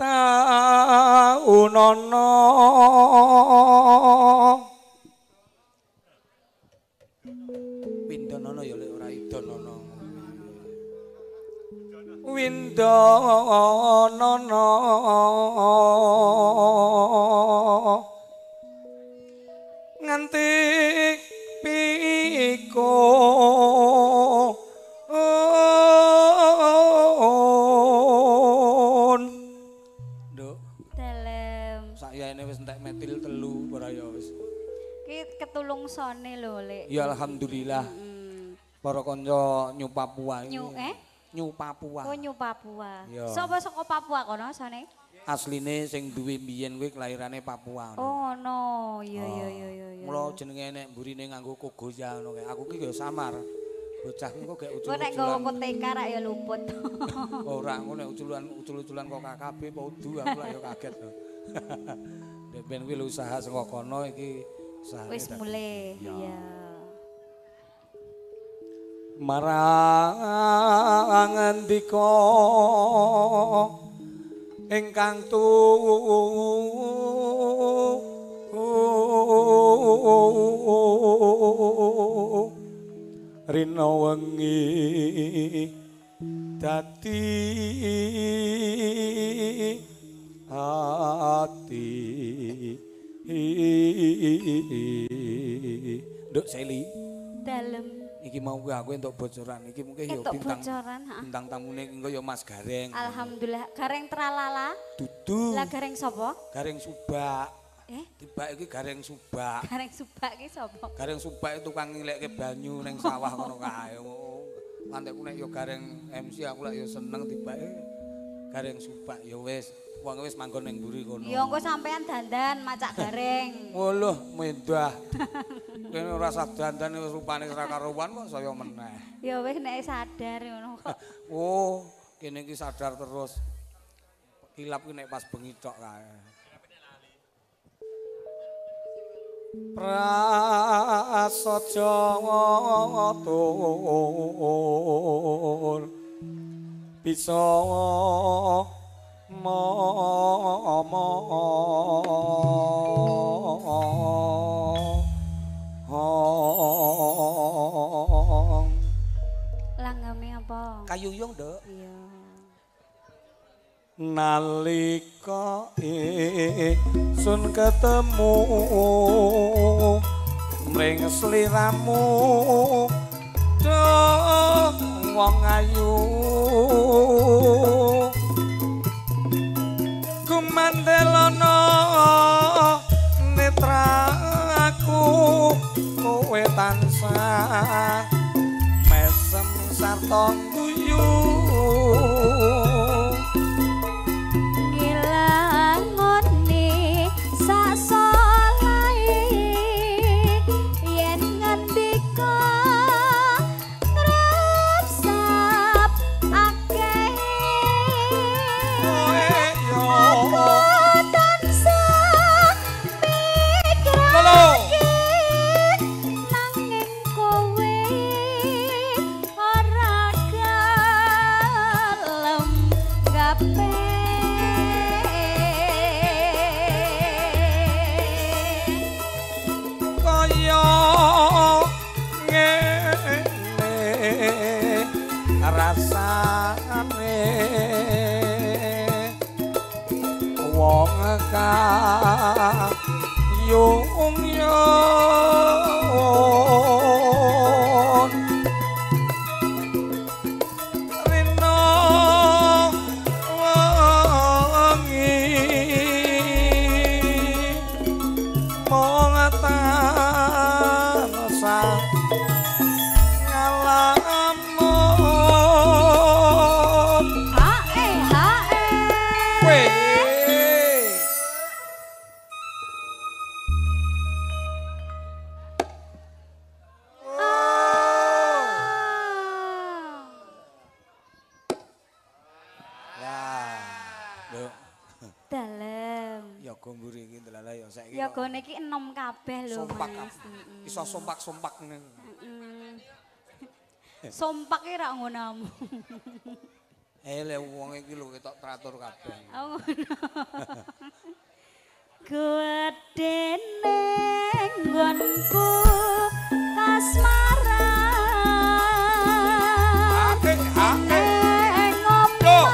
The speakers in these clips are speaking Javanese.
Taunono Windonono ya lek ora idonono Windonono nganti piko Sayane wis entek metil 3 ora ya wis. Ki ketulungsane lho, Lek. Ya alhamdulillah. Para kanca New Papua iki. New Papua. Oh, New Papua. Ya. Sapa saka Papua kono sane? Asline sing duwe mbiyen kuwi kelahirane Papua. Oh, no. Iya. Mula jenenge nek mburine nganggo kogoya ngono kae. Aku ki ya samar. Bocah engko gek ucul-uculan. Kok nek nggawa koteka rak ya luput. Ora ngono nek ucul-uculan kok KKB podo aku lak ya kaget lho. Nek ben kuwi usaha saka kono iki usaha. Wis mulai. Iya. Marang ngendika ingkang rina wengi dadi ati Nduk Seli dalem iki mau aku entuk bocoran iki mungkin ya bintang tamune engko ya Mas Gareng. Alhamdulillah Gareng Tralala. Dudu. Lah Gareng sapa? Gareng Subak. Tibak iki Gareng Subak. Gareng Subak iki sapa? Gareng Subak itu tukang ngilekke banyu ning sawah kono kae. Mantekku nek ya Gareng MC aku lak ya seneng tibake. Gareng Subak ya wis. Wong wis manggon ning mburi kono. Ya engko sampean dandan macak Gareng. Woloh mendah. Kene ora sak dandan wis rupane ora karuan kok saya meneh. Ya wis nek sadar ngono kok. Oh, kene iki sadar terus. Kilap ki nek pas bengi tok kae. Prasaja tur bisa Langgame apa? Kayuyung, Nduk. Iya. Nalika sun ketemu mring sliramu duh wong ayu kumandelono netraku kowe tansah mesem sarta guyu rasane wong kayung yon rino wangi mong tansah Yogone iki enom kabeh lho Mas. Iso sompak-sompak ngene. Sompak ki ra ngono. Le wong iki lho ketok teratur kabeh. Oh ngono. Gedene nggonku kasmaran. Ake. Ngomong.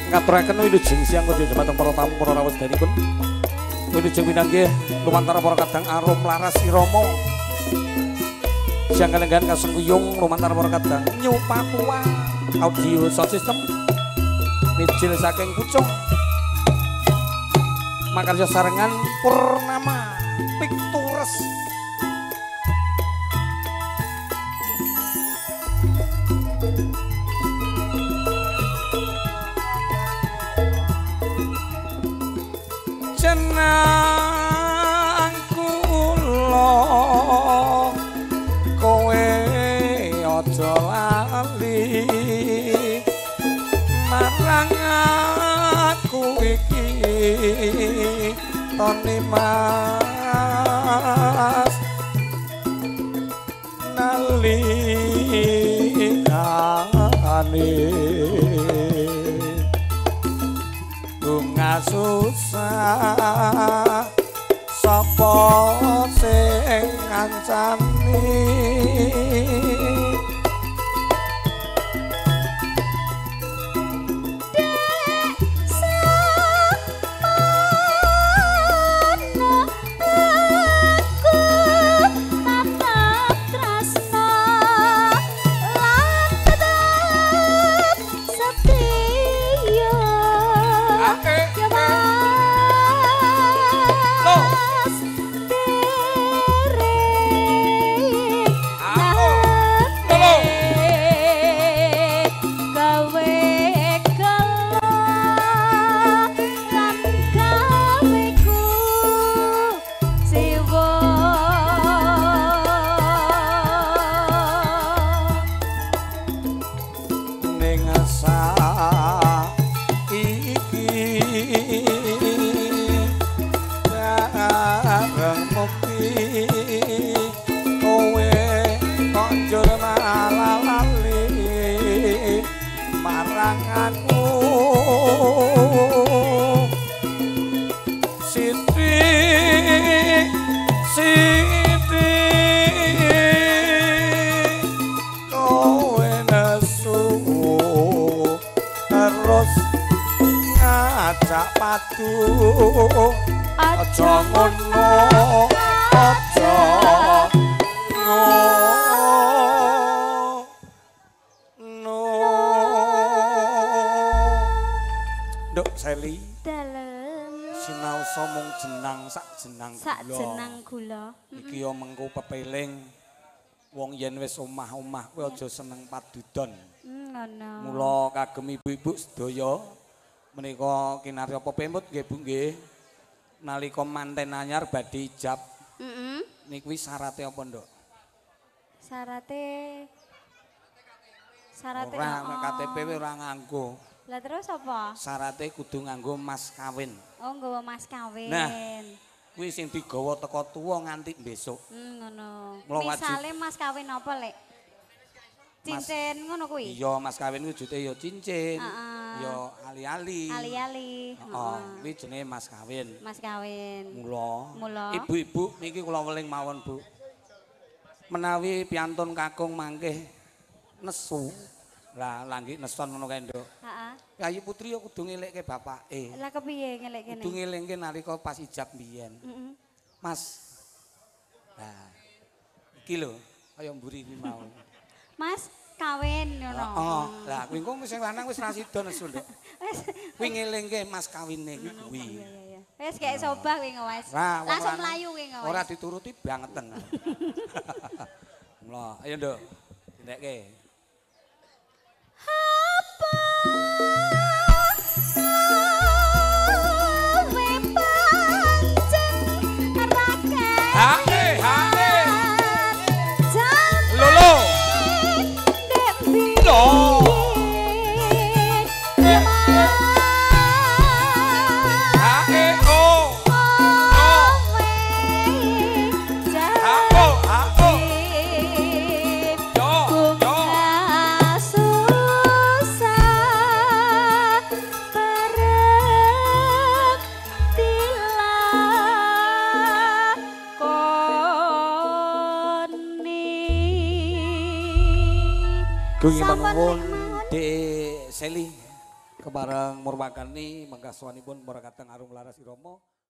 Ngaturaken wilujeng siang kula dhumateng para tamu para rawuh sedanipun. Wilujeng pinanggih lumantar para kadang arum laras irama. Siang kalenggan kasengkuyung lumantar para kadang New Papua Audio Sound System. Mijil saking Pucung. Makarya sarengan Purnama Pictures. Jeneng kula kowe aja lali marang aku iki Tony Mas nalikane bunga susah sapa sing ngancani aja ngono aja ngono Nduk Seli dalem sinaosa mung jenang sak jenang gula iki yo mengko pepeling wong yen wis omah-omah kuwi aja seneng padudon ngono mula kagem ibu-ibu sedaya menika kinarya pepemut nggih Bu nggih nalika manten anyar badhe ijab. Niku syarate apa, Nduk? Syarate ora KTP ora nganggo. Lah terus apa? Syarate kudu nganggo mas kawin. Oh, nggawa mas kawin. Nah, kuwi sing digawa teko tuwa nganti besok. Ngono. Mula Misale mas kawin apa, Lek? Cincin ngono kuwi. Iya, mas kawin wujude ya cincin. Ya ali-ali. Ali-ali. Heeh, kuwi jenenge mas kawin. Mas kawin. Mula. Ibu-ibu niki kula weling mawon, Bu. Menawi piantun kakung mangke nesu. Lah langgi neson ngono kae, Nduk. Heeh. Ayu putri ya kudu ngelekke bapake. Lah kepiye ngelek kene? Kudu ngelingke nalika pas ijab mbiyen. Mas. Nah. Iki lho, kaya mburi iki mau. Mas kawin ngono. Heeh. Lah kuwi engko sing lanang wis ra sida nesu, Nduk. Kuwi ngelingke mas kawine iki kuwi. Iya. Wis kayak sobah kuwi Mas. Nah, langsung mlayu kuwi Mas. Ora dituruti bangeten. Mula, ayo Nduk. Dindekke. Gungi Sampun manuwun Lek Mawon. Dek Seli kepareng murwakani mangga sawanipun para kateng arum laras irama.